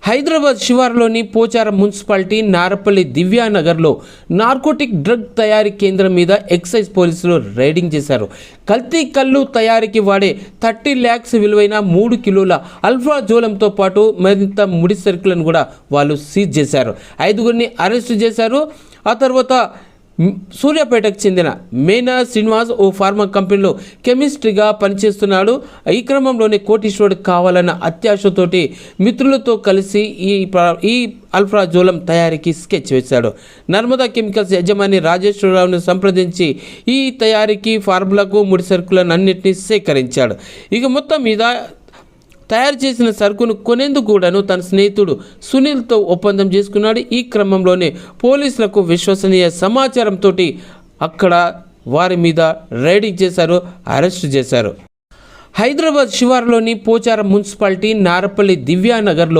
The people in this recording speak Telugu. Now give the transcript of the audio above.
హైదరాబాద్ శివారులోని పోచారం మున్సిపాలిటీ నారపల్లి దివ్యానగర్లో నార్కోటిక్ డ్రగ్ తయారీ కేంద్రం మీద ఎక్సైజ్ పోలీసులు రైడింగ్ చేశారు. కల్తీ కల్లు తయారీకి వాడే 30 lakhs విలువైన 3 కిలోల అల్ఫాజోలంతో పాటు మరింత ముడి సరుకులను కూడా వాళ్ళు సీజ్ చేశారు. 5గురిని అరెస్టు చేశారు. ఆ తర్వాత సూర్యాపేటకు చెందిన మేనా శ్రీనివాస్ ఓ ఫార్మా కంపెనీలో కెమిస్ట్రీగా పనిచేస్తున్నాడు. ఈ క్రమంలోనే కోటీశ్వరుడు కావాలన్న అత్యాశతోటి మిత్రులతో కలిసి ఈ అల్ఫాజోలం తయారీకి స్కెచ్ వేశాడు. నర్మదా కెమికల్స్ యజమాని రాజేశ్వరరావును సంప్రదించి ఈ తయారీకి ఫార్ములాకు ముడి సరుకులను అన్నింటినీ సేకరించాడు. ఇక మొత్తం మీద తయారు చేసిన సరుకును కొనేందుకు కూడాను తన స్నేహితుడు సునీల్తో ఒప్పందం చేసుకున్నాడు. ఈ క్రమంలోనే పోలీసులకు విశ్వసనీయ సమాచారంతో అక్కడ వారి మీద రైడింగ్ చేశారు, అరెస్టు చేశారు. హైదరాబాద్ శివారులోని పోచారం మున్సిపాలిటీ నారపల్లి దివ్యానగర్లో